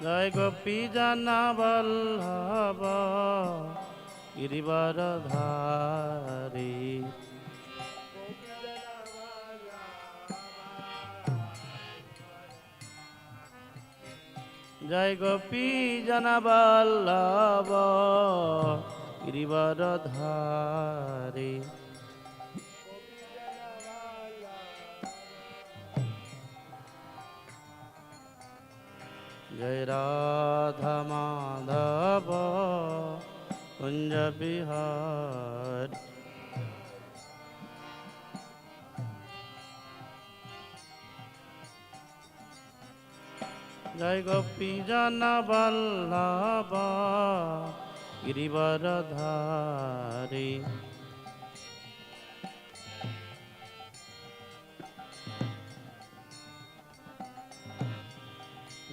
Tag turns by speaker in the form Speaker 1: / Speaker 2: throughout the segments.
Speaker 1: জয় গোপী জানা বল্লভ গিরিবর ধারী। জয় গোপী জানা বল্লভ গিরিবর ধারী। জয় রাধা মাধব কুঞ্জ বিহার। জয় গোপী জন বল্লভ গিরিবর ধারী।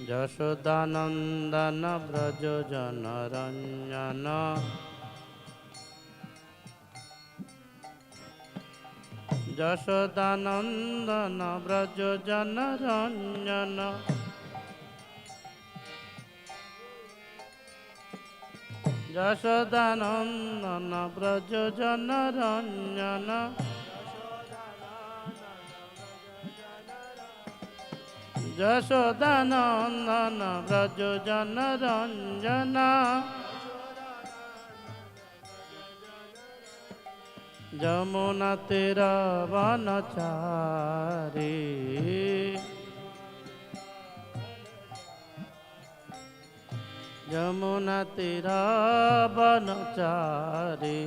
Speaker 1: যশোদানন্দন ব্রজ জনরঞ্জন। যশোদানন্দন ব্রজ জনরঞ্জন। যশোদানন্দন ব্রজ জনরঞ্জন। যশোদানন্দন ব্রজ জনরঞ্জন। যমুনা তীরা বনচারী। যমুনা তীরা বনচারী।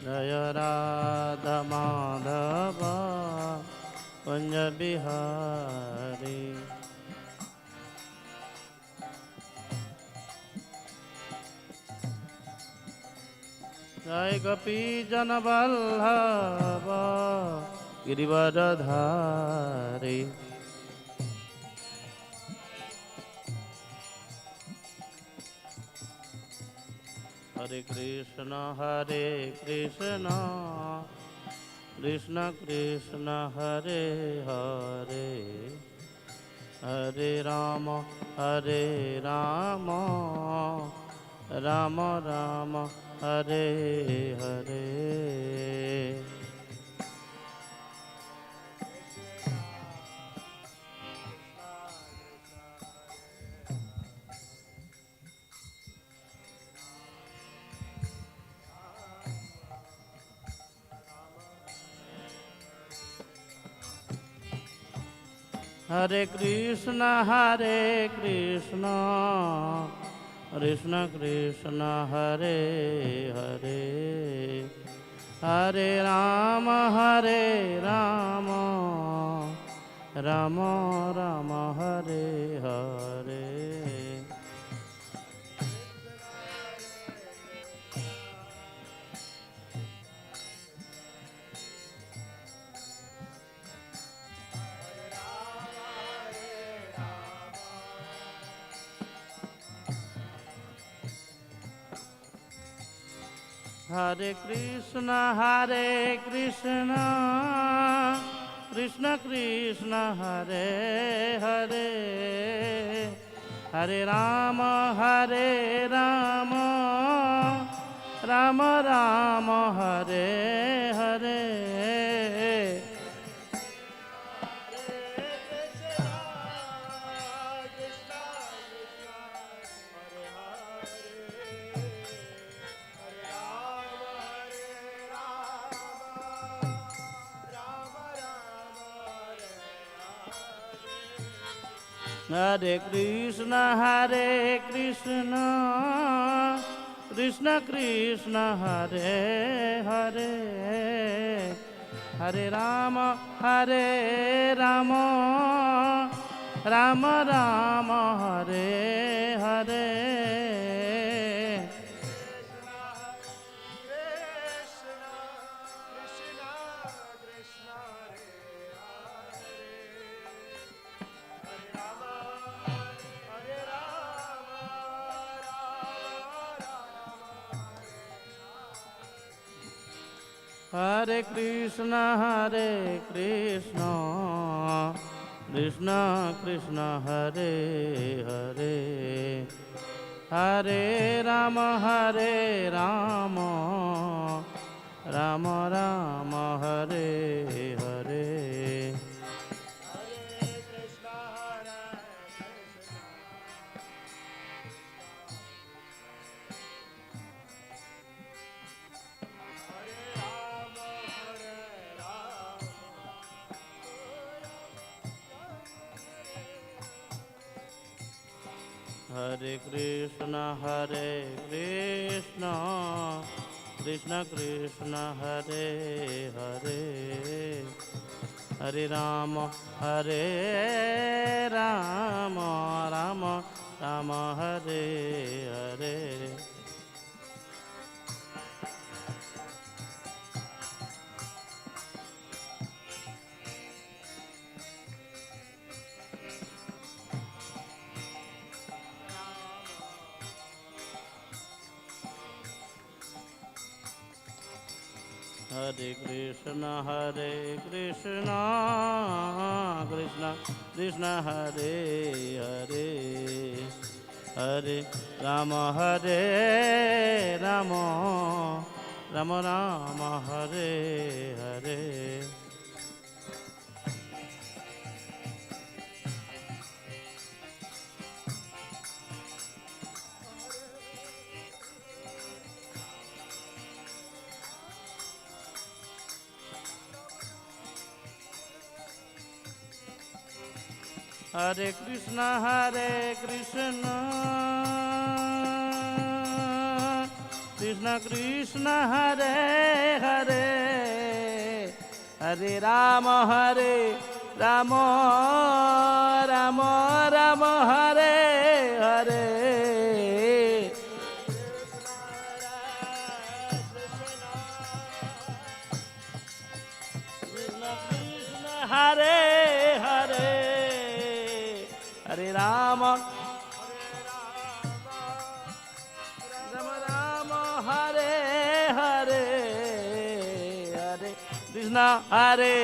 Speaker 1: জয় রাধা মাধব কুঞ্জ বিহারী। জয় গোপী জন বল্লভ গিরিবর ধারী। হরে কৃষ্ণ কৃষ্ণ কৃষ্ণ হরে হরে, হরে রাম রাম রাম হরে হরে। हरे कृष्ण कृष्ण कृष्ण हरे हरे, हरे राम राम राम हरे हरे। हरे कृष्ण कृष्ण कृष्ण हरे हरे, हरे राम राम राम हरे हरे। हरे कृष्ण कृष्ण कृष्ण हरे हरे, हरे Ram Ram Ram Hare Hare. Hare Krishna, Krishna Krishna, Hare Hare, Hare Rama, Rama Rama, Hare Hare. Hare Krishna, Krishna Krishna, Hare Hare, Hare Rama, Rama Rama, Hare Hare. Hare Krishna, Krishna Krishna, Hare Hare, Hare Rama, Rama Rama, Hare Hare. Hare Krishna, Krishna Krishna, Hare Hare, Hare Rama, Rama Rama, Hare Hare. Krishna Krishna, Hare Hare, Hare Rama, Rama, Hare Hare, Hare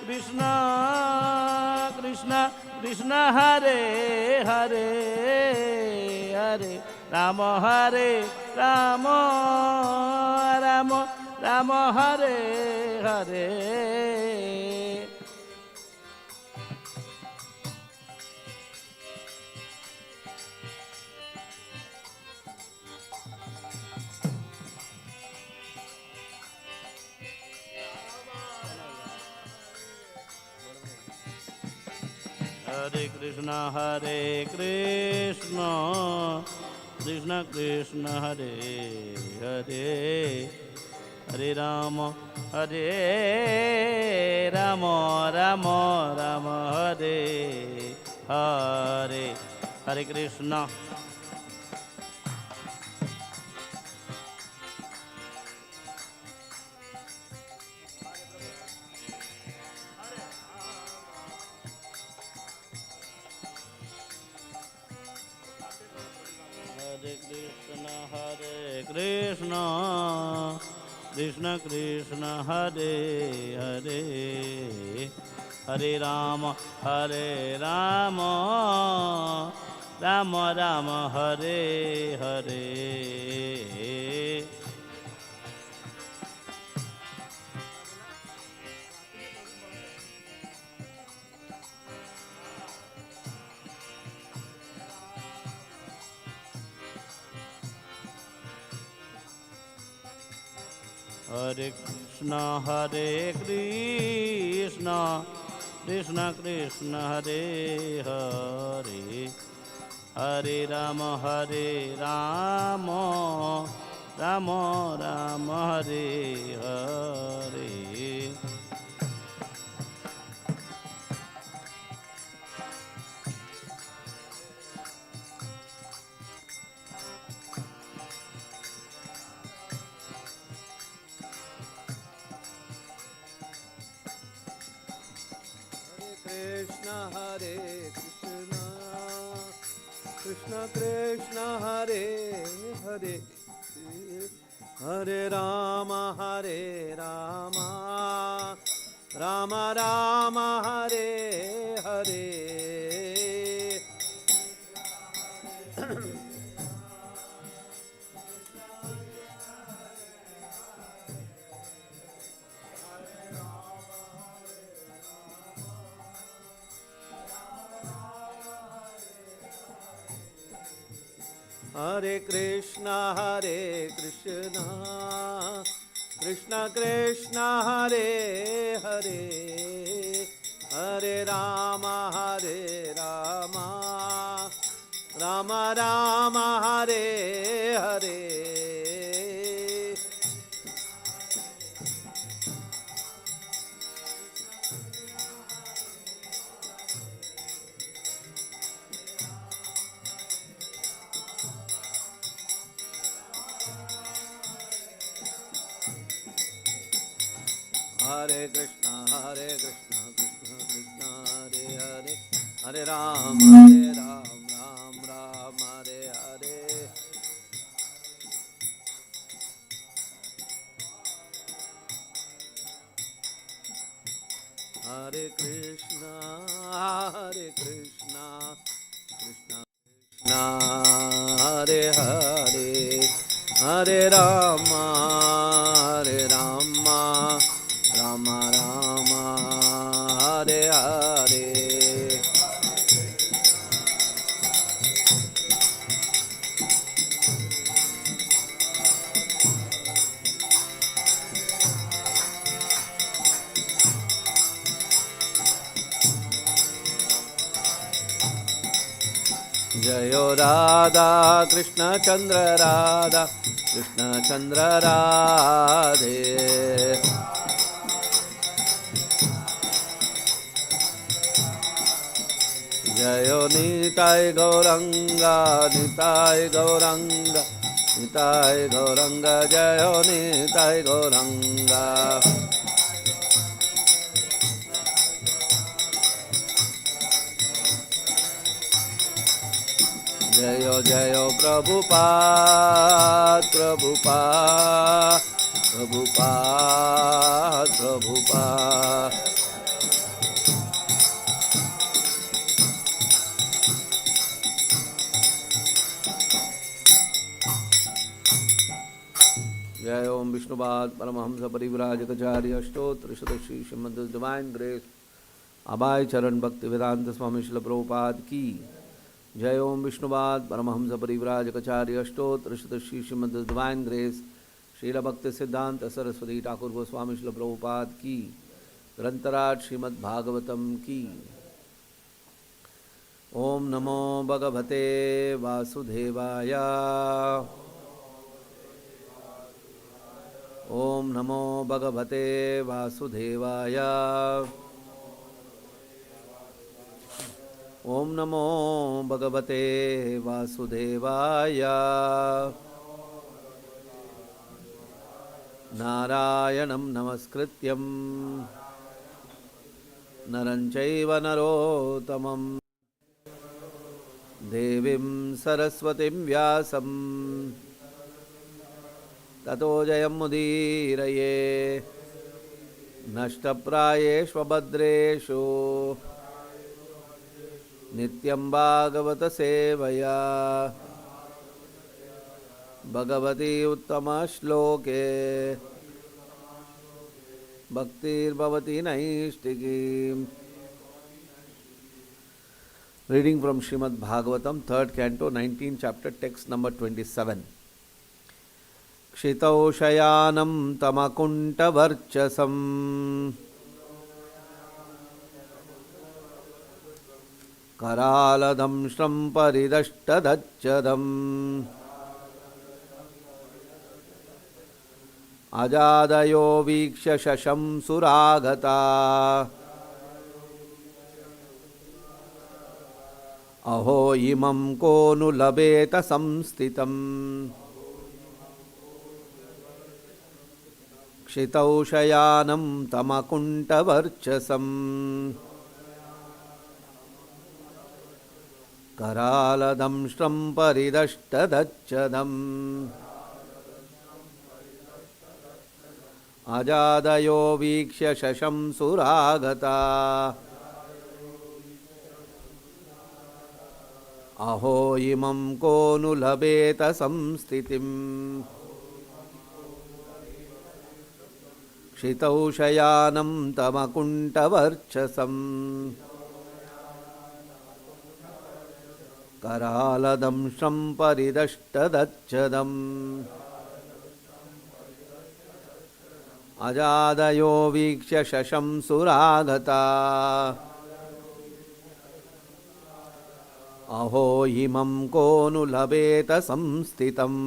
Speaker 1: Krishna, Krishna Krishna, Hare Hare, Hare Rama, Rama, Hare Hare. Hare Krishna, Krishna Krishna, Hare Hare, Hare Rama, Rama Rama, Hare Hare, Hare Krishna. Krishna Krishna, Hare Hare, Hare Rama, Rama Rama, Hare Hare. Hare Krishna, Krishna Krishna, Hare Hare, Hare Rama, Rama Rama, Hare Hare.
Speaker 2: Krishna, Hare Krishna, Krishna Krishna, Hare Hare, Hare Rama, Hare Rama, Rama Rama, Hare Hare. Hare Krishna, Krishna Krishna, Hare Hare, Hare Rama, Rama Rama, Hare Hare. Hare Krishna, Krishna Krishna, Hare Hare, Hare Ram, Ram Ram, Hare Hare. Hare Krishna, Krishna Krishna, Hare Hare, Hare Rama, Rama Rama, Hare Hare. Jayo Radha Krishna Chandra Radha Krishna Chandra Radhe. Jayo Nitai Gauranga Nitai Gauranga Nitai Gauranga Jayo Nitai Gauranga. Jayo Jayo Prabhupada Prabhupada Prabhupada Prabhupada. Jai Om Vishnupad Paramahamsa Parivrajakacarya Ashtotra Shatashi Srimad Divine Grace Abhay Charan Bhakti Vedanta Swami Srila Prabhupada Ki. Jai Om Vishnupad Paramahamsa Parivrajakacarya Ashtotra Shatashi Srimad Divine Grace Srila Bhakti Siddhanta Saraswati Thakur Goswami Srila Prabhupada Ki. Grantaraj Srimad Bhagavatam Ki. Om Namo Bhagavate Vasudevaya. Om Namo Bhagavate Vasudevaya. Om Namo Bhagavate Vasudevaya. Narayanam Namaskrityam Naranchaiva Narotamam Devim Saraswatim Vyasam Tato Jayam Mudiraye Nashtaprayeshvabhadreshu Nityam Bhagavata Sevaya Bhagavati Uttama Shloke Bhaktir Bhavati Naishtiki. Reading from Srimad Bhagavatam, 3rd Canto, 19th chapter, text number 27. Kshitau shayanam tamakunta varchasam Karaladam shram paridashtadachadam Ajadayo viksha shasham suragata Aho imam ko nu labeta samstitam Kshitau shayanam tamakunta varchasam Karaladam shram paridashtadachadam अजादयो वीक्ष्य शशंसुरागता अहो इमं को नु लभेत संस्थितिम् क्षितौ शयानं तमकुण्ठवर्चसम् करालदंशं परिदष्टदच्छदम् अजादयो वीक्ष्य शशंसुरागता अहो इमं को नु लभेत संस्थितम्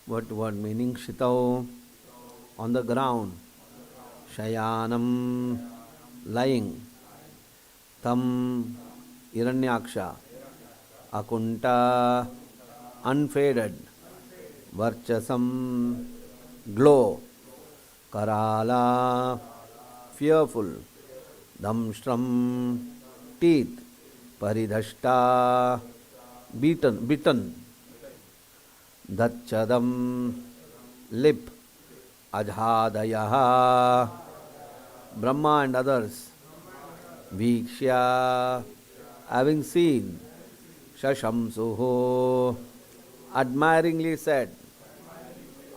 Speaker 2: What word meaning? Shitau, on the ground. Shayanam, lying. Tam, Hiranyaksha. Akunta, unfaded. Varchasam, glow. Karala, fearful. Damstram, teeth. Paridhashta, bitten. Dachadam, lip. Ajhadayaha, Brahma and others. Vikshya, having seen. Shashamsuho, admiringly said.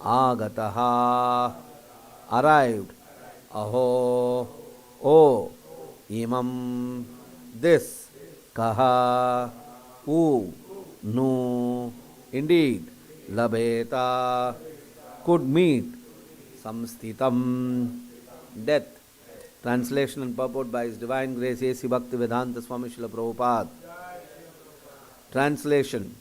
Speaker 2: Agataha, arrived. Aho, oh, imam, this. Kaha, who, no, indeed. Labheta, could meet. Samsthitam, death. Translation and purport by His Divine Grace A.C. Bhaktivedanta Swami Srila Prabhupada. Translation.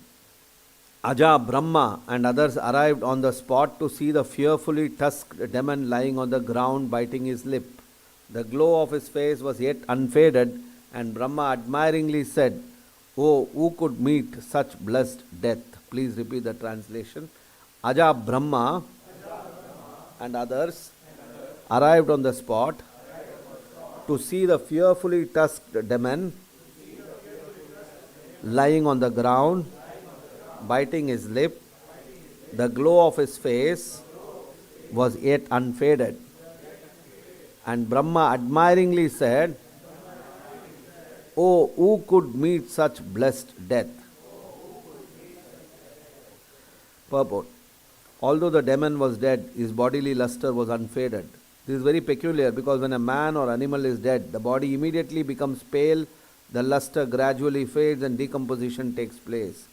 Speaker 2: Aja, Brahma and others arrived on the spot to see the fearfully tusked demon lying on the ground biting his lip. The glow of his face was yet unfaded, and Brahma admiringly said, "Oh, who could meet such blessed death?" Please repeat the translation. Aja, Brahma and others arrived on the spot to see the fearfully tusked demon lying on the ground, biting his lip. The glow of his face was yet unfaded. And Brahma admiringly said, "Oh, who could meet such blessed death?" Purport. Although the demon was dead, his bodily luster was unfaded. This is very peculiar because when a man or animal is dead, the body immediately becomes pale, the luster gradually fades and decomposition takes place.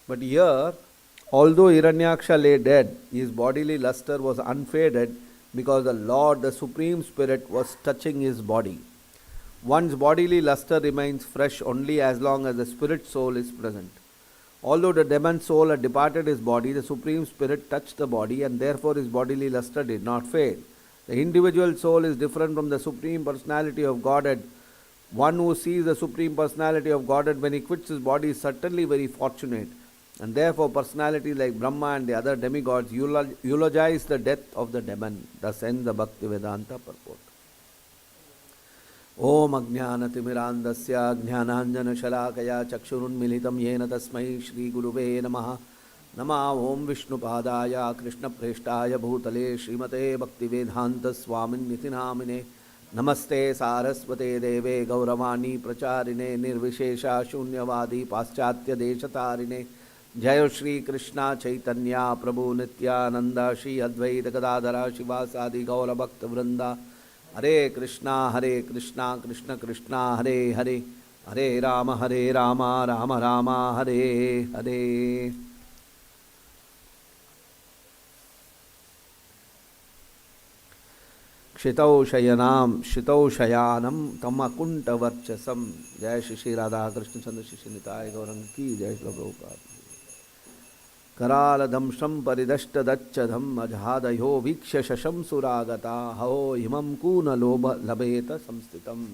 Speaker 2: But here, although Hiranyaksha lay dead, his bodily luster was unfaded because the Lord, the Supreme Spirit, was touching his body. One's bodily luster remains fresh only as long as the spirit soul is present. Although the demon soul had departed his body, the Supreme Spirit touched the body and therefore his bodily luster did not fade. The individual soul is different from the Supreme Personality of Godhead. One who sees the Supreme Personality of Godhead when he quits his body is certainly very fortunate. And therefore personalities like Brahma and the other demigods eulogize the death of the demon. Thus ends the Bhakti Vedanta purport. Om Ajnanatimirandasya Jnananjana Shalakaya Chakshurunmilitam Yena Tasmai Shri Guruve Namaha Nama Om Vishnupadaya Krishna Preshtaya Bhutale Srimate Bhakti Vedanta Swamin Nitinamine Namaste Saraswate Deve Gauravani Pracharine Nirvishesha Shunyavadi Paschatya Deshatarine Jayo Shri Krishna Chaitanya Prabhu Nityananda Shri Advaita Gadadhara Shivasadi Gaura Bhakta Vrinda Hare Krishna Krishna Krishna Hare Hare Hare Rama Rama Rama Hare Hare. Kshitau Shayanam Tamakunta Varchasam. Jai Shri Radha Krishna Chandra Shri Nitai Gaurang Ki Jai Shri Prabhupada. Karaladamsham paridashta dachadham ajhadayo viksha shasham suragata hao himam kuna loba labeta samstitam.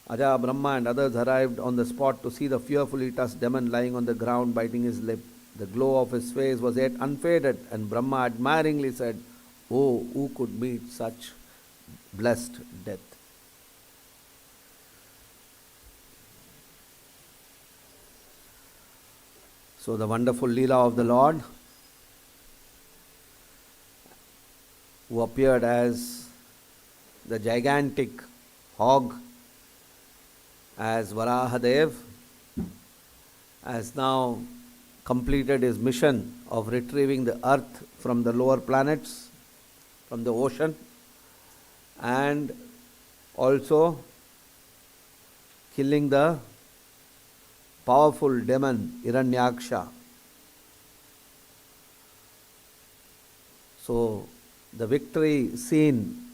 Speaker 2: Aja, Brahma and others arrived on the spot to see the fearfully tusked demon lying on the ground biting his lip. The glow of his face was yet unfaded, and Brahma admiringly said, "Oh, who could meet such blessed death?" So the wonderful Leela of the Lord, who appeared as the gigantic hog, as Varahadev, has now completed his mission of retrieving the earth from the lower planets, from the ocean, and also killing the powerful demon Hiranyaksha. So the victory scene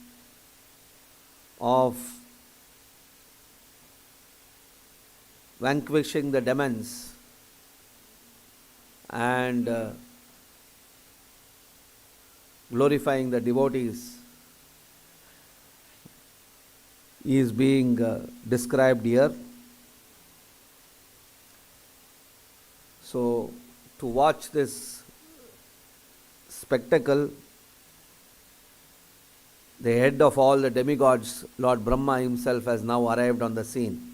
Speaker 2: of vanquishing the demons and glorifying the devotees is being described here. So, to watch this spectacle, the head of all the demigods, Lord Brahma himself, has now arrived on the scene.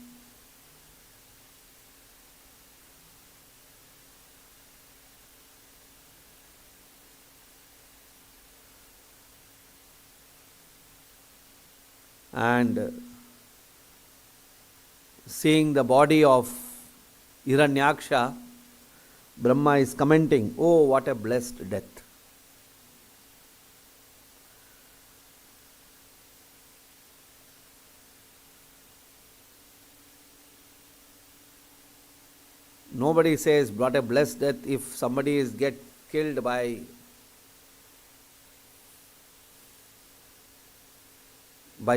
Speaker 2: And seeing the body of Hiranyaksha, Brahma is commenting, "Oh, what a blessed death." Nobody says what a blessed death if somebody is get killed by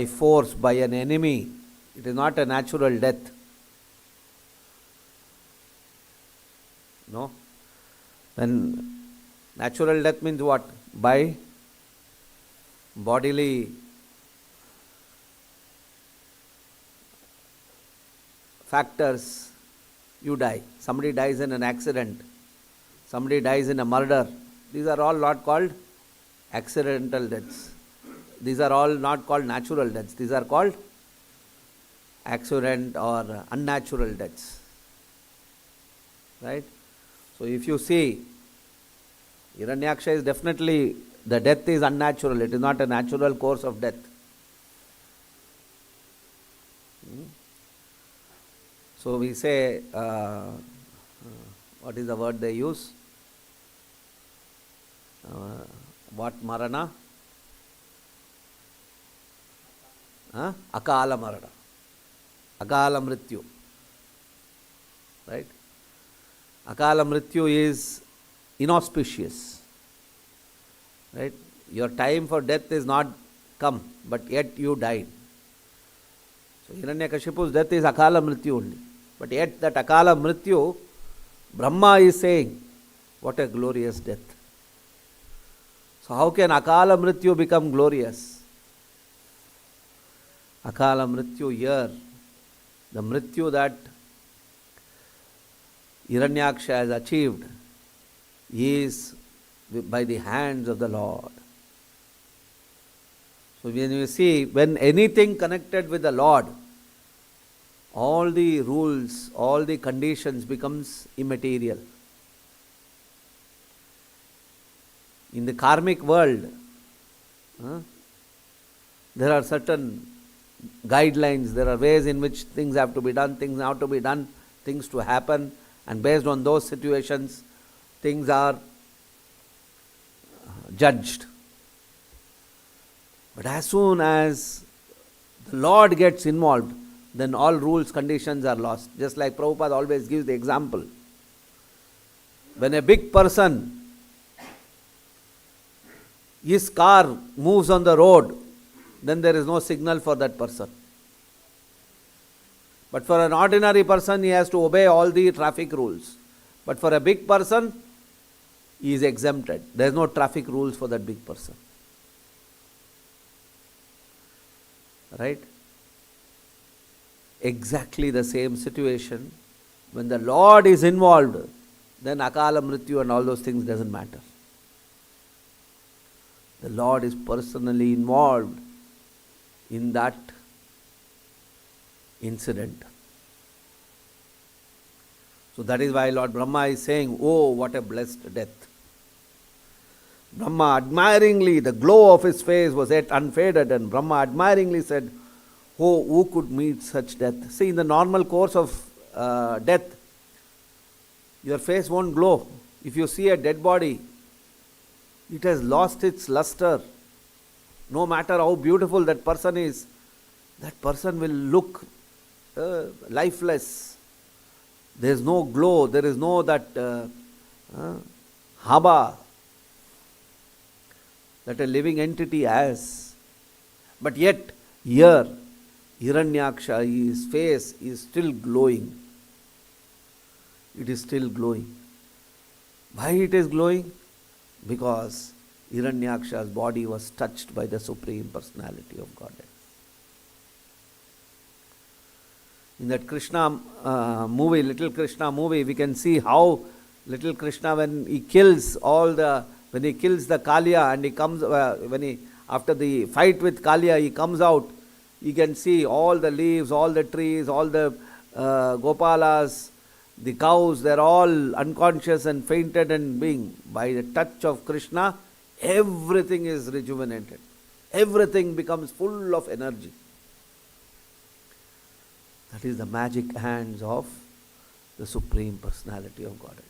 Speaker 2: force, by an enemy. It is not a natural death. No. Then natural death means what? By bodily factors, you die. Somebody dies in an accident. Somebody dies in a murder. These are all not called accidental deaths. These are all not called natural deaths. These are called accident or unnatural deaths. Right? So if you see, Hiranyaksha is definitely, the death is unnatural. It is not a natural course of death. So we say, what is the word they use? What marana? Akala marana. Akala mrityu. Right? Akala mrityu is inauspicious. Right? Your time for death is not come, but yet you died. So Hiranyakashipu's death is Akala mrityu only. But yet that Akala mrityu, Brahma is saying, what a glorious death. So how can Akala mrityu become glorious? Akala mrityu here, the mrityu that Hiranyaksha has achieved is by the hands of the Lord. So when you see, when anything connected with the Lord, all the rules, all the conditions becomes immaterial. In the karmic world, there are certain guidelines, there are ways in which things have to be done, things have to be done, things to happen, and based on those situations, things are judged. But as soon as the Lord gets involved, then all rules, conditions are lost. Just like Prabhupada always gives the example. When a big person, his car moves on the road, then there is no signal for that person. But for an ordinary person, he has to obey all the traffic rules. But for a big person, he is exempted. There is no traffic rules for that big person. Right? Exactly the same situation. When the Lord is involved, then Akala Mrityu and all those things doesn't matter. The Lord is personally involved in that incident. So that is why Lord Brahma is saying, oh, what a blessed death. Brahma admiringly, the glow of his face was yet unfaded, and Brahma admiringly said, oh, who could meet such death? See, in the normal course of death, your face won't glow. If you see a dead body, it has lost its luster. No matter how beautiful that person is, that person will look lifeless. There is no glow, there is no that haba that a living entity has. But yet, here, Hiranyaksha, his face is still glowing. It is still glowing. Why it is glowing? Because Hiranyaksha's body was touched by the Supreme Personality of Godhead. In that Krishna movie, Little Krishna movie, we can see how Little Krishna, when he kills the Kaliya, and he comes, after the fight with Kaliya, he comes out, you can see all the leaves, all the trees, all the Gopalas, the cows, they're all unconscious and fainted and being. By the touch of Krishna, everything is rejuvenated. Everything becomes full of energy. That is the magic hands of the Supreme Personality of Godhead.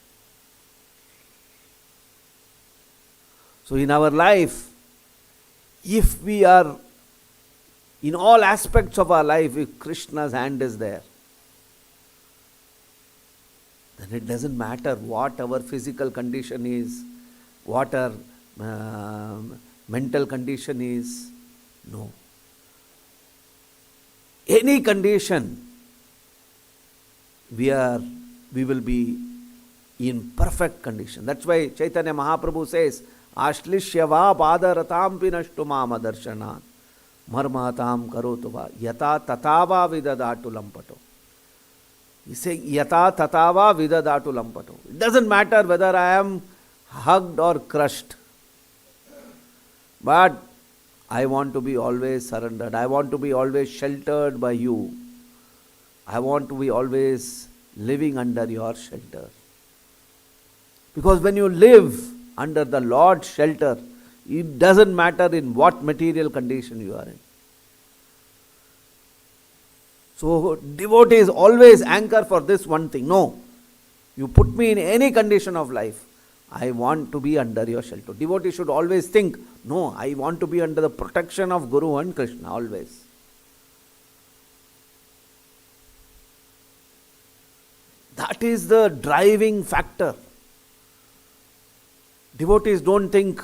Speaker 2: So in our life, if we are, in all aspects of our life, if Krishna's hand is there, then it doesn't matter what our physical condition is, what our mental condition is. No. Any condition, we will be in perfect condition. That's why Chaitanya Mahaprabhu says, Ashlishyava padaratam pinashtumam adarshanat marmatam karotuva yata tatava vidadatu lampato. He's saying, yata tatava vidadatu lampato. It doesn't matter whether I am hugged or crushed. But I want to be always surrendered. I want to be always sheltered by you. I want to be always living under your shelter. Because when you live under the Lord's shelter, it doesn't matter in what material condition you are in. So devotees always anchor for this one thing. No, you put me in any condition of life, I want to be under your shelter. Devotee should always think, no, I want to be under the protection of Guru and Krishna, always. That is the driving factor. Devotees don't think,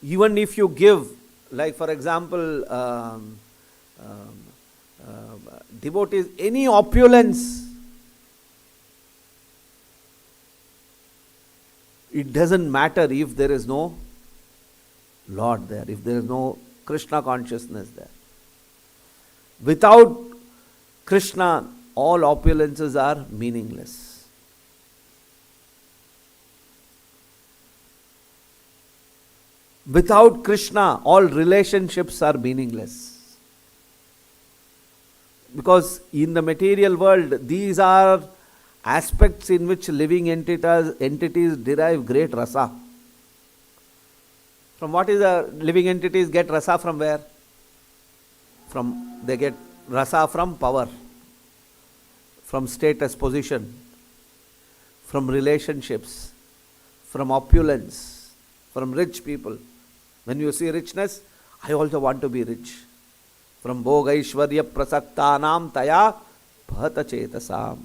Speaker 2: even if you give, like for example, devotees, any opulence, it doesn't matter if there is no Lord there, if there is no Krishna consciousness there. Without Krishna, all opulences are meaningless. Without Krishna, all relationships are meaningless. Because in the material world, these are aspects in which living entities derive great rasa. From what is the living entities get rasa from where? They get rasa from power, from status, position, from relationships, from opulence, from rich people. When you see richness, I also want to be rich. From bhoga ishvarya prasaktanam taya bhata chetasam.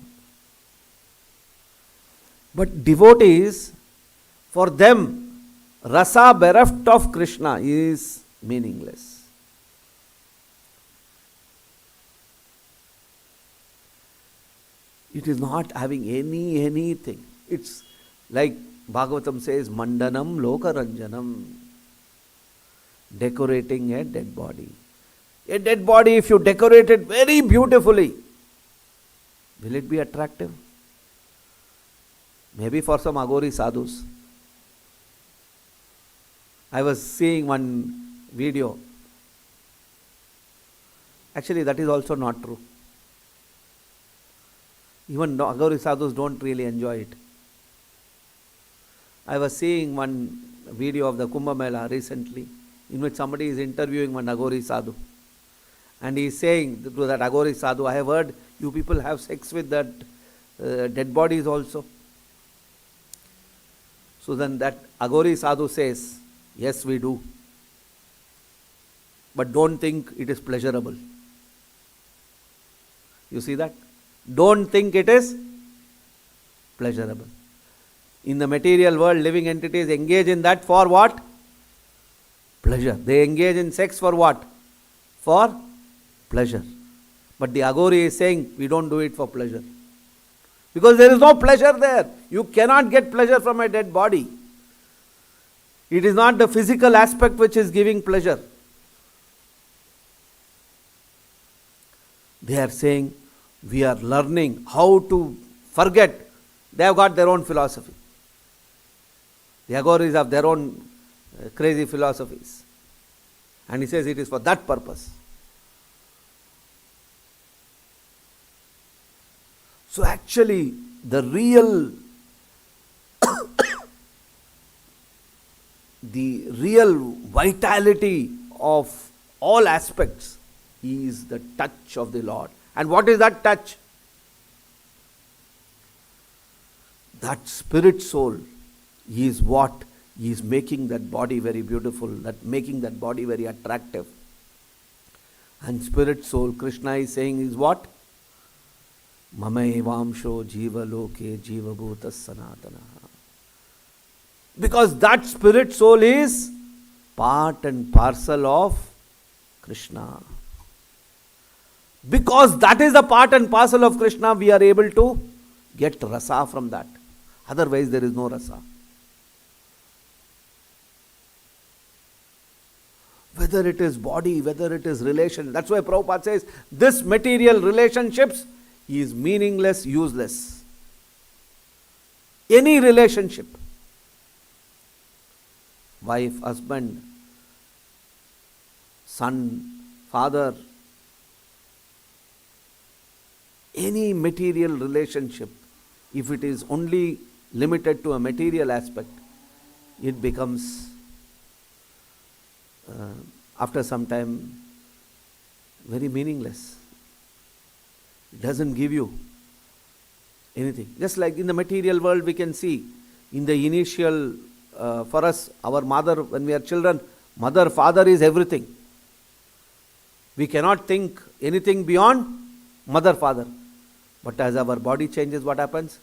Speaker 2: But devotees, for them, rasa bereft of Krishna is meaningless. It is not having anything. It's like Bhagavatam says, mandanam lokaranjanam, decorating a dead body. A dead body, if you decorate it very beautifully, will it be attractive? Maybe for some Agori sadhus. I was seeing one video. Actually, that is also not true. Even Agori sadhus don't really enjoy it. I was seeing one video of the Kumbh Mela recently, in which somebody is interviewing one Agori sadhu. And he is saying to that Agori sadhu, I have heard you people have sex with that dead bodies also. So then that Agori sadhu says, yes, we do. But don't think it is pleasurable. You see that? Don't think it is pleasurable. In the material world, living entities engage in that for what? Pleasure. They engage in sex for what? For pleasure. But the Agori is saying, we don't do it for pleasure. Because there is no pleasure there. You cannot get pleasure from a dead body. It is not the physical aspect which is giving pleasure. They are saying, we are learning how to forget. They have got their own philosophy. The Agoris have their own crazy philosophies. And he says it is for that purpose. So actually, the real vitality of all aspects is the touch of the Lord. And what is that touch? That spirit soul is what is making that body very beautiful, that making that body very attractive. And spirit soul, Krishna is saying, is what? Mama evamsho jiva loke jiva bhuta sanatana. Because that spirit soul is part and parcel of Krishna. Because that is a part and parcel of Krishna, we are able to get rasa from that. Otherwise, there is no rasa. Whether it is body, whether it is relation. That's why Prabhupada says, this material relationships is meaningless, useless. Any relationship. Wife, husband, son, father. Any material relationship, if it is only limited to a material aspect, it becomes, after some time, very meaningless. It doesn't give you anything. Just like in the material world, we can see in the initial, for us, our mother, when we are children, mother, father is everything. We cannot think anything beyond mother, father. But as our body changes, what happens?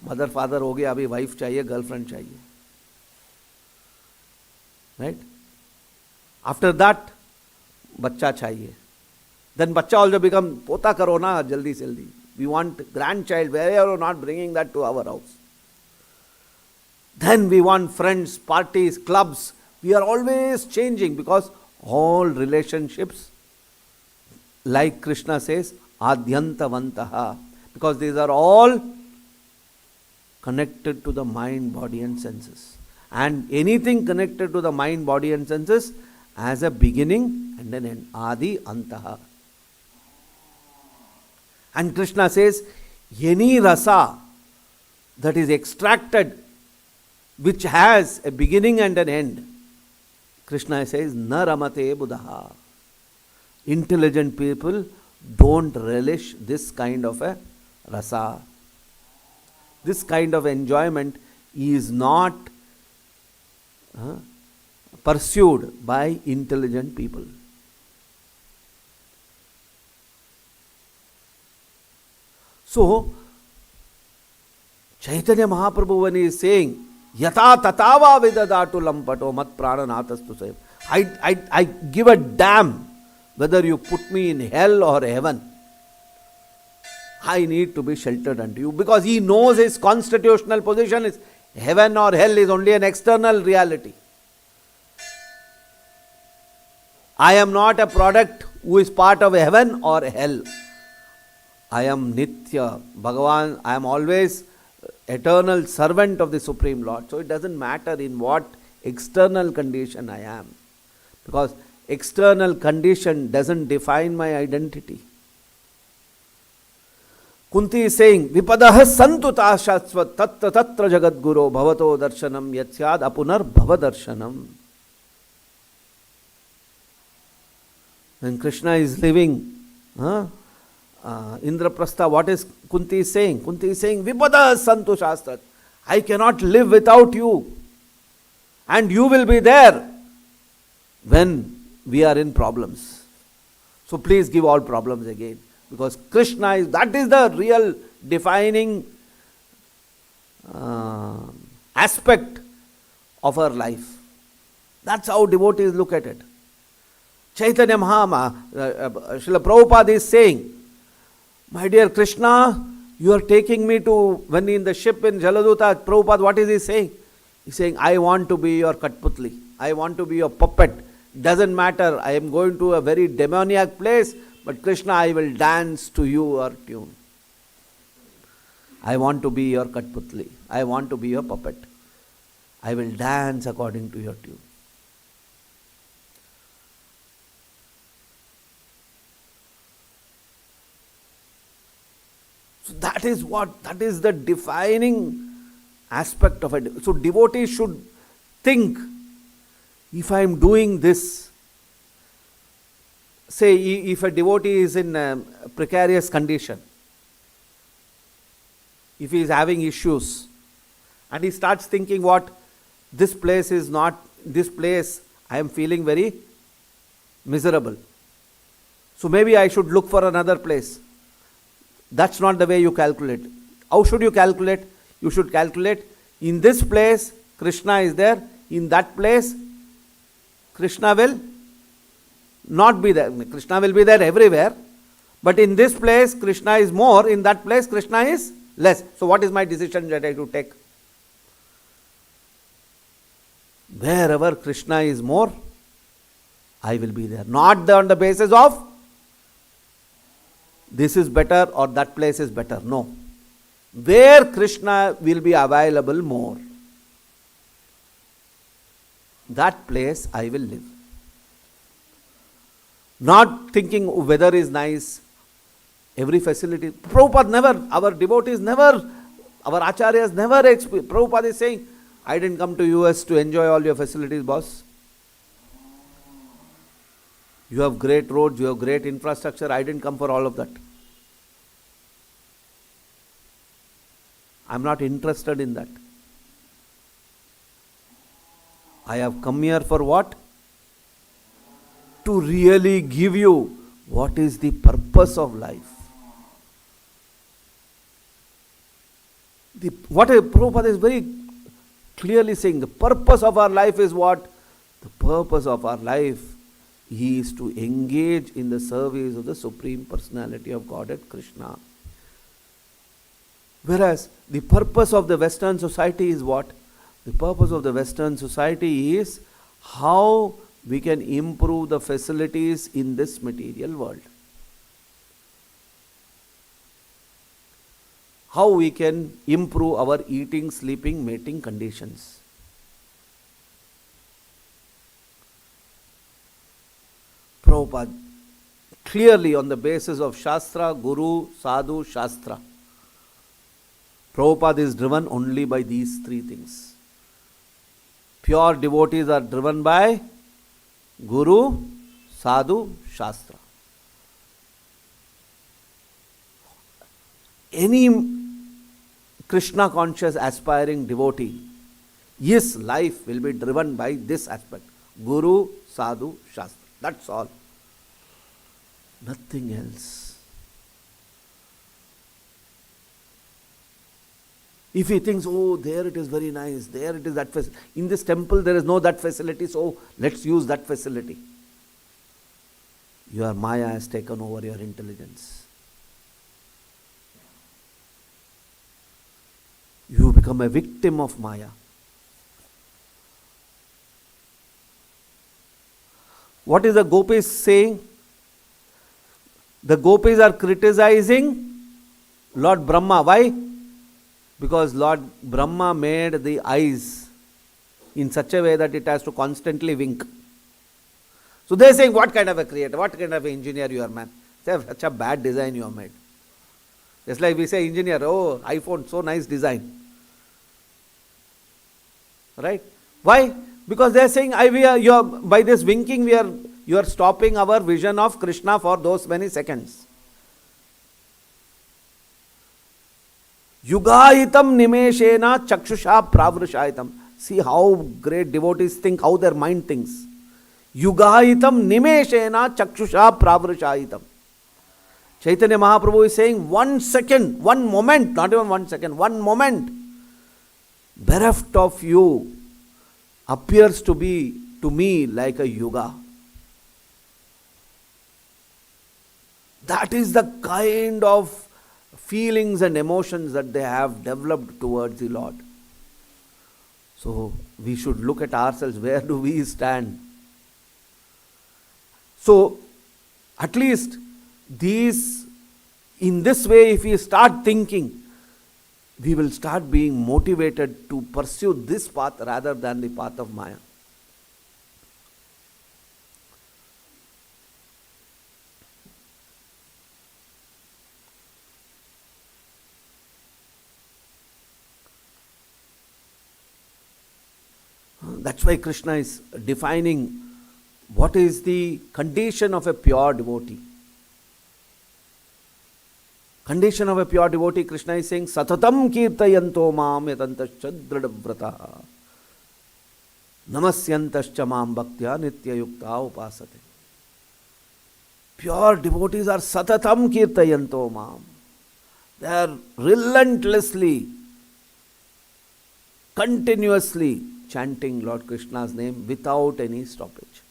Speaker 2: Mother, father ho gaya, abhi wife chahiye, girlfriend chahiye. Right? After that, bachcha chahiye. Then bachcha also become, pota karo na, jaldi se jaldi. We want grandchild, where are you not bringing that to our house? Then we want friends, parties, clubs. We are always changing because all relationships, like Krishna says, Adyantavantaha. Because these are all connected to the mind, body and senses. And anything connected to the mind, body and senses has a beginning and an end. Adi Antaha. And Krishna says, any rasa that is extracted, which has a beginning and an end, Krishna says, na ramate buddha. Intelligent people don't relish this kind of a rasa. This kind of enjoyment is not pursued by intelligent people. So, Chaitanya Mahaprabhu, when he is saying, Yata tatava vidadatu lampato mat prananathasthu sayam, I give a damn whether you put me in hell or heaven. I need to be sheltered unto you, because he knows his constitutional position is heaven or hell is only an external reality. I am not a product who is part of heaven or hell. I am Nitya, Bhagavan, I am always eternal servant of the Supreme Lord. So it doesn't matter in what external condition I am, because external condition doesn't define my identity. Kunti is saying, Vipadaha santu tashasvat tatra tatra jagat guru bhavato darshanam yatsyad apunar bhava darshanam. When Krishna is living, Indraprastha, what is Kunti is saying? Kunti is saying, Vipadaha santu shastrat. I cannot live without you. And you will be there when we are in problems. So please give all problems again. Because Krishna is, that is the real defining aspect of our life. That's how devotees look at it. Chaitanya Srila Prabhupada is saying, my dear Krishna, you are taking me to, when in the ship in Jaladuta, Prabhupada, what is he saying? He's saying, I want to be your Katputli. I want to be your puppet. Doesn't matter, I am going to a very demoniac place, but Krishna, I will dance to your tune. I want to be your Katputli. I want to be your puppet. I will dance according to your tune. So that is the defining aspect of it. So devotees should think, if I am doing this, say if a devotee is in a precarious condition, if he is having issues, and he starts thinking this place I am feeling very miserable. So maybe I should look for another place. That's not the way you calculate. How should you calculate? You should calculate, in this place Krishna is there, in that place Krishna will not be there. Krishna will be there everywhere, but in this place Krishna is more, in that place Krishna is less. So what is my decision that I have to take? Wherever Krishna is more, I will be there. Not on the basis of this is better or that place is better. No. Where Krishna will be available more, that place I will live. Not thinking weather is nice, every facility. Prabhupada never, our devotees never, our acharyas never experience. Prabhupada is saying, I didn't come to US to enjoy all your facilities, boss. You have great roads, you have great infrastructure. I didn't come for all of that. I'm not interested in that. I have come here for what? To really give you what is the purpose of life. What Prabhupada is very clearly saying, the purpose of our life is what? The purpose of our life is to engage in the service of the Supreme Personality of Godhead, Krishna. Whereas the purpose of the Western society is what? The purpose of the Western society is how we can improve the facilities in this material world. how we can improve our eating, sleeping, mating conditions. Prabhupada, clearly on the basis of Shastra, Guru, Sadhu, Shastra, Prabhupada is driven only by these three things. Pure devotees are driven by Guru, Sadhu, Shastra. Any Krishna conscious aspiring devotee, his life will be driven by this aspect. Guru, Sadhu, Shastra. That's all. Nothing else. If he thinks, oh, there it is very nice, there it is that facility. In this temple there is no that facility, so let's use that facility. Your Maya has taken over your intelligence. You become a victim of Maya. What is the gopis saying? The gopis are criticizing Lord Brahma. Why? Because Lord Brahma made the eyes in such a way that it has to constantly wink. So they are saying, what kind of a creator, what kind of an engineer you are, man? Such a bad design you have made. Just like we say, engineer, oh, iPhone, so nice design. Right? Why? Because they are saying, by this winking, you are stopping our vision of Krishna for those many seconds. Yugayitam nimeshena chakshusha pravrushayitam. See how great devotees think, how their mind thinks. Yugayitam nimeshena chakshusha pravrushayitam. Chaitanya Mahaprabhu is saying 1 second, 1 moment, not even 1 second, 1 moment, bereft of you appears to be to me like a yuga. That is the kind of feelings and emotions that they have developed towards the Lord. So we should look at ourselves, where do we stand? So at least in this way, if we start thinking, we will start being motivated to pursue this path rather than the path of Maya. That's why Krishna is defining what is the condition of a pure devotee. Condition of a pure devotee, Krishna is saying, Satatam kirtayanto mam yatantascha dridhavrataha namasyantascha mam bhaktya nityayukta upasate. Pure devotees are Satatam kirtayanto mam. They are relentlessly, continuously chanting Lord Krishna's name without any stoppage.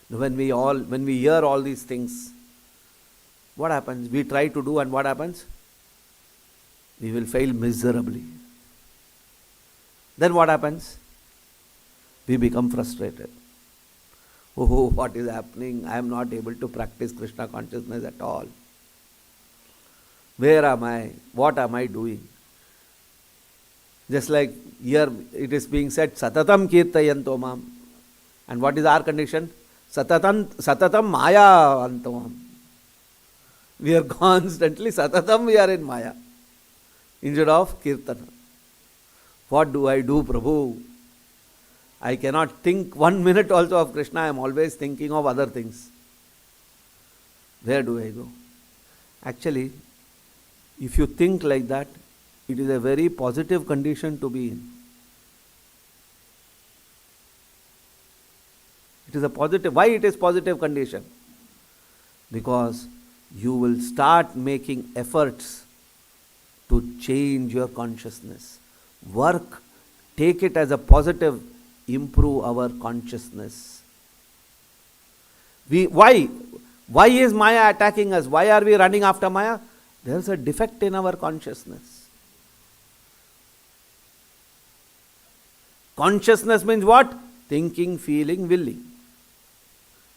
Speaker 2: When we hear all these things, what happens? We try to do, and what happens? We will fail miserably. Then what happens? We become frustrated. Oh, what is happening? I am not able to practice Krishna consciousness at all. Where am I? What am I doing? Just like here it is being said, Satatam kirtayanto mam. And what is our condition? Satatam maya antamam. We are constantly Satatam, we are in Maya instead of Kirtana. What do I do, Prabhu? I cannot think 1 minute also of Krishna. I am always thinking of other things. Where do I go? Actually, if you think like that, it is a very positive condition to be in. It is a positive. Why it is positive condition? Because you will start making efforts to change your consciousness. Work, take it as a positive, improve our consciousness. Why is Maya attacking us? Why are we running after Maya? There is a defect in our consciousness. Consciousness means what? Thinking, feeling, willing.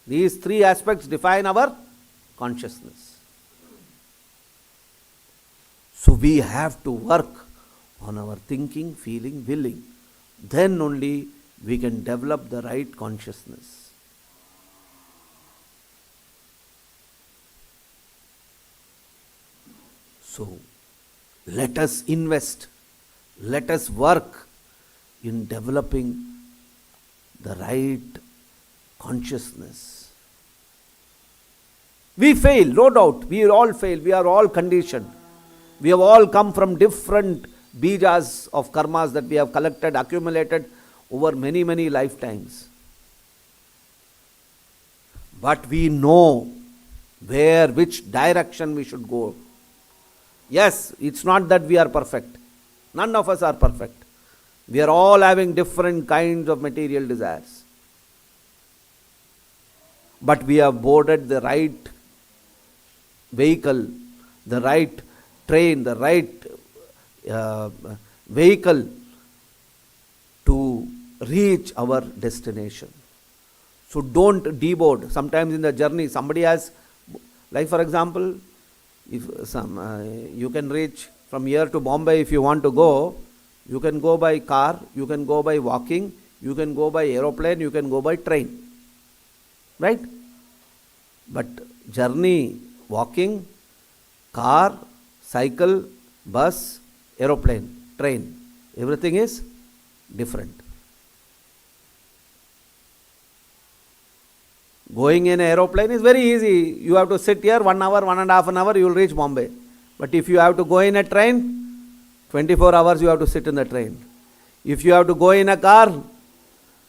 Speaker 2: These three aspects define our consciousness. So we have to work on our thinking, feeling, willing. Then only we can develop the right consciousness. So let us invest, let us work in developing the right consciousness. We fail, no doubt. We all fail. We are all conditioned. We have all come from different bijas of karmas that we have collected, accumulated over many, many lifetimes. But we know which direction we should go. Yes, it's not that we are perfect. None of us are perfect. We are all having different kinds of material desires. But we have boarded the right vehicle, the right train, the right vehicle to reach our destination. So don't deboard. Sometimes in the journey, somebody has, like for example, if you can reach from here to Bombay if you want to go, you can go by car, you can go by walking, you can go by aeroplane, you can go by train. Right? But journey, walking, car, cycle, bus, aeroplane, train, everything is different. Going in an aeroplane is very easy. You have to sit here 1 hour, 1.5 hours, you will reach Bombay. But if you have to go in a train, 24 hours you have to sit in the train. If you have to go in a car,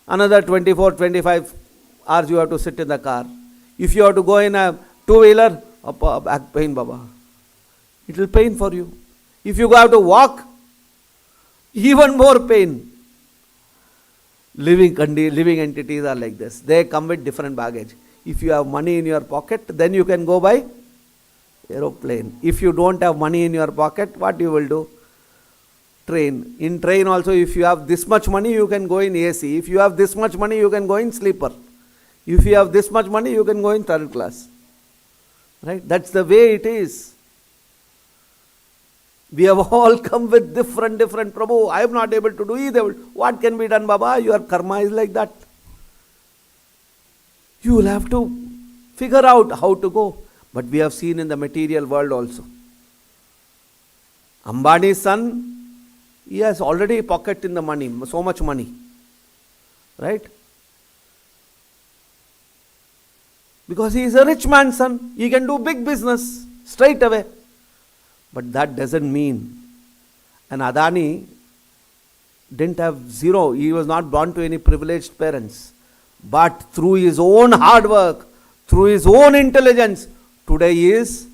Speaker 2: another 24, 25 hours you have to sit in the car. If you have to go in a two-wheeler, back pain, Baba. It will pain for you. If you have to walk, even more pain. Living entities are like this. They come with different baggage. If you have money in your pocket, then you can go by aeroplane. If you don't have money in your pocket, what you will do? Train. In train also, if you have this much money, you can go in AC. If you have this much money, you can go in sleeper. If you have this much money, you can go in third class. Right? That's the way it is. We have all come with different, Prabhu, I am not able to do either. What can be done, Baba? Your karma is like that. You will have to figure out how to go. But we have seen in the material world also. Ambani's son, he has already pocketed in the money, so much money. Right? Because he is a rich man's son. He can do big business straight away. But that doesn't mean. And Adani didn't have zero. He was not born to any privileged parents. But through his own hard work, through his own intelligence, today he is,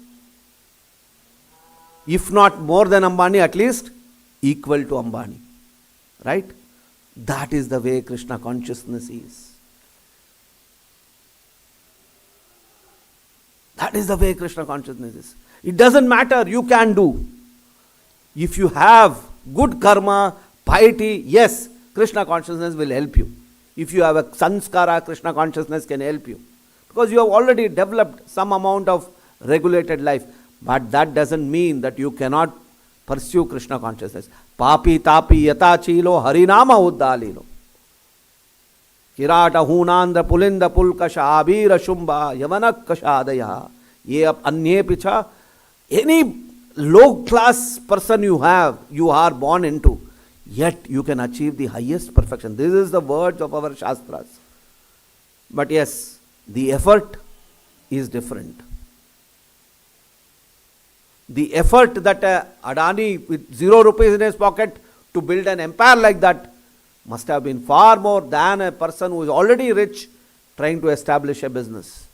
Speaker 2: if not more than Ambani, at least equal to Ambani. Right? That is the way Krishna consciousness is. That is the way Krishna consciousness is. It doesn't matter, you can do. If you have good karma, piety, yes, Krishna consciousness will help you. If you have a sanskara, Krishna consciousness can help you. Because you have already developed some amount of regulated life. But that doesn't mean that you cannot pursue Krishna consciousness. Papi tapi yata chilo harinama uddalilo. Kirata hunandra pulinda pulkasha abira shumba yavanak kashadaya. Ye anye picha. Any low class person you are born into, yet you can achieve the highest perfection. This is the words of our Shastras. But yes, the effort is different. The effort that Adani with 0 rupees in his pocket to build an empire like that must have been far more than a person who is already rich trying to establish a business.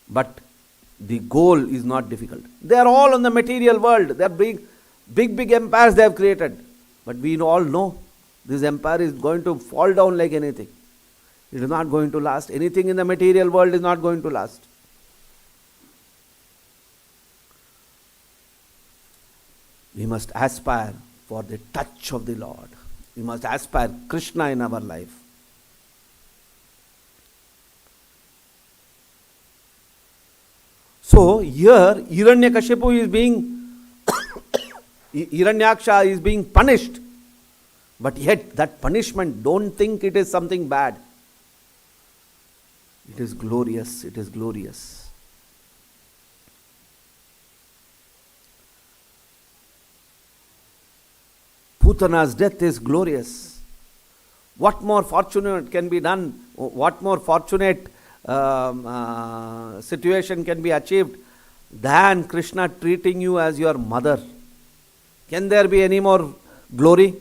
Speaker 2: But the goal is not difficult. They are all on the material world. They are big empires they have created. But we all know this empire is going to fall down like anything. It is not going to last. Anything in the material world is not going to last. We must aspire for the touch of the Lord. We must aspire Krishna in our life. So here Hiranyakashipu is being Hiranyaksha is being punished. But yet that punishment, don't think it is something bad. It is glorious. It is glorious. Putana's death is glorious. What more fortunate can be done? What more fortunate situation can be achieved than Krishna treating you as your mother? Can there be any more glory?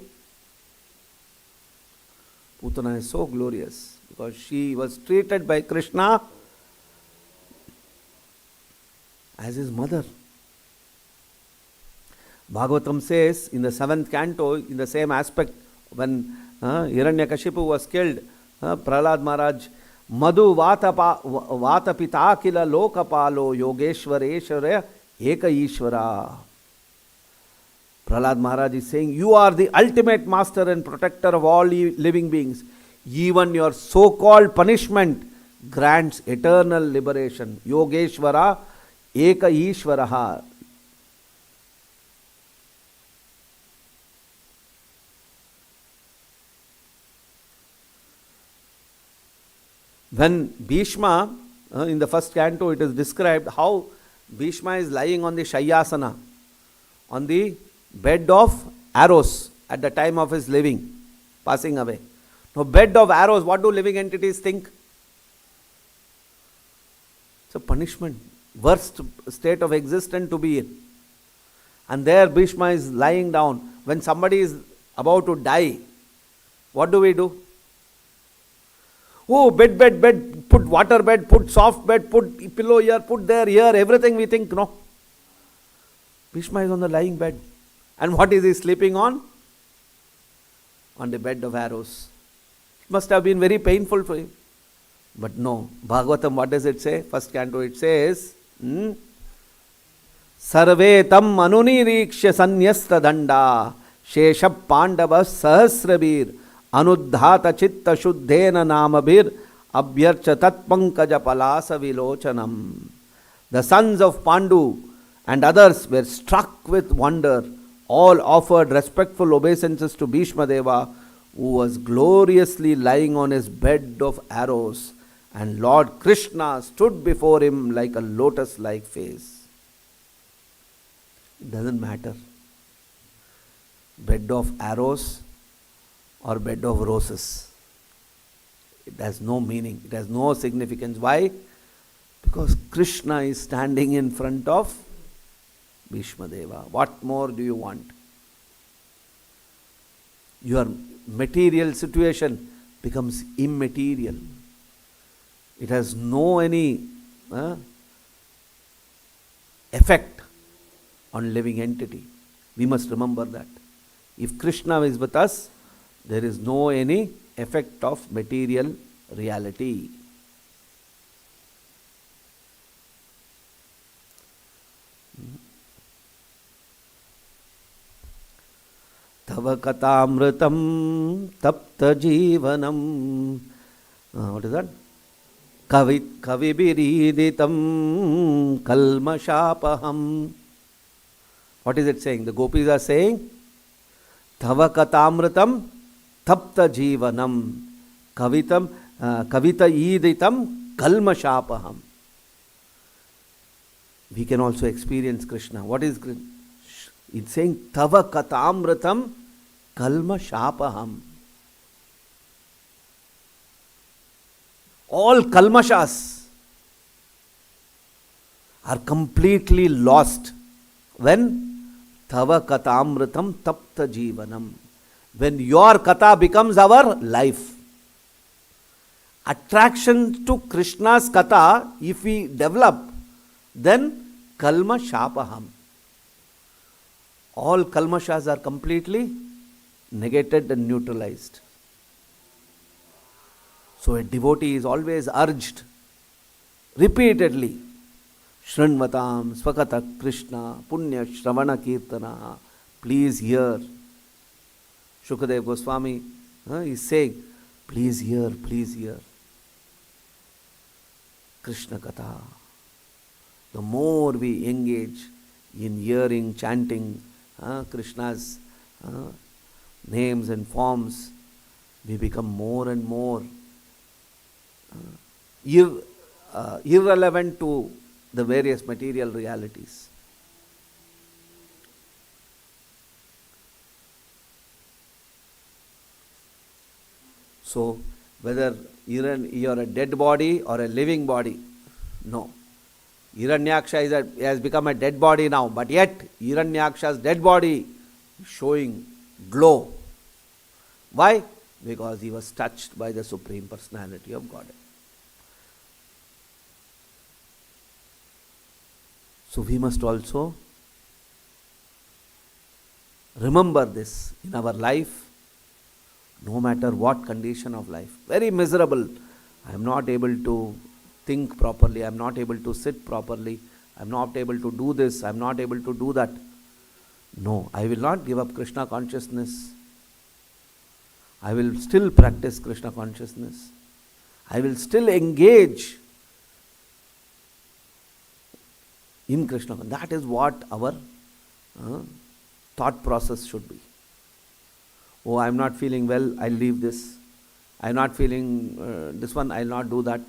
Speaker 2: Putana is so glorious because she was treated by Krishna as his mother. Bhagavatam says in the 7th canto, in the same aspect, when Hiranyakashipu was killed, Prahlad Maharaj, Madhu Vatapita Kila Lokapalo Yogeshwareshwara Eka Ishvara. Prahlad Maharaj is saying, you are the ultimate master and protector of all living beings. Even your so-called punishment grants eternal liberation. Yogeshwara Eka Ishvaraha. When Bhishma, in the 1st canto, it is described how Bhishma is lying on the Shayyasana, on the bed of arrows at the time of his living, passing away. Now, bed of arrows, what do living entities think? It's a punishment, worst state of existence to be in. And there Bhishma is lying down. When somebody is about to die, what do? Oh, bed, put water bed, put soft bed, put pillow here, put there, here, everything we think, no. Bhishma is on the lying bed. And what is he sleeping on? On the bed of arrows. It must have been very painful for him. But no, Bhagavatam, what does it say? 1st canto, it says, Sarve tam anunirikshya sanyasta danda shesha pandava sahasrabir anuddhata chitta shuddhena namabir abhyarcha tatpankaja palasa vilochanam. The sons of Pandu and others were struck with wonder. All offered respectful obeisances to Bhishma Deva, who was gloriously lying on his bed of arrows, and Lord Krishna stood before him like a lotus-like face. It doesn't matter. Bed of arrows or bed of roses. It has no meaning. It has no significance. Why? Because Krishna is standing in front of Bhishma Deva. What more do you want? Your material situation becomes immaterial. It has no any effect on living entity. We must remember that. If Krishna is with us, there is no any effect of material reality. Tava katamritam tapta jivanam. What is that? Kavibiriditam kalmashapaham. What is it saying? The gopis are saying, Tava katamritam tapta jivanam kavita iditam kalmashapaham. We can also experience Krishna. What is Krishna? It's saying, Tava katamritam kalmashapaham. All kalmashas are completely lost when Tava katamritam tapta jivanam. When your katha becomes our life. Attraction to Krishna's katha, if we develop, then kalmashapaham. All kalmashas are completely negated and neutralized. So a devotee is always urged repeatedly, Shrinvatam Swakata Krishna Punya Shravana Kirtana. Please hear. Shukadev Goswami is saying, please hear Krishna Katha. the more we engage in hearing, chanting Krishna's names and forms, we become more and more irrelevant to the various material realities. So, whether you're a dead body or a living body, no. Hiranyaksha has become a dead body now, but yet Hiranyaksha's dead body is showing glow. Why? Because he was touched by the Supreme Personality of Godhead. So we must also remember this in our life, no matter what condition of life. Very miserable. I am not able to think properly. I am not able to sit properly. I am not able to do this. I am not able to do that. No, I will not give up Krishna consciousness. I will still practice Krishna consciousness. I will still engage in Krishna. That is what our thought process should be. Oh, I am not feeling well, I'll leave this. I am not feeling this one, I will not do that.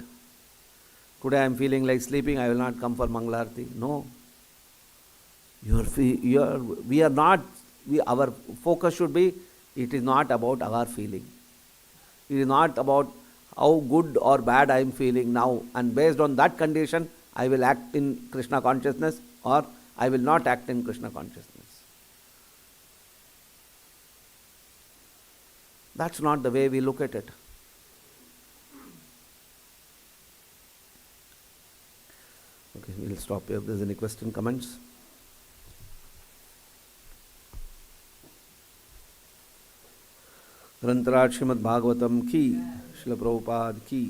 Speaker 2: Today I am feeling like sleeping, I will not come for Mangalarti. No. Our focus should be, it is not about our feeling. It is not about how good or bad I am feeling now, and based on that condition, I will act in Krishna consciousness or I will not act in Krishna consciousness. That's not the way we look at it. Okay, we'll stop here. If there's any question, comments. ग्रंथराज Shrimad Bhagavatam की, श्रील प्रभुपाद की.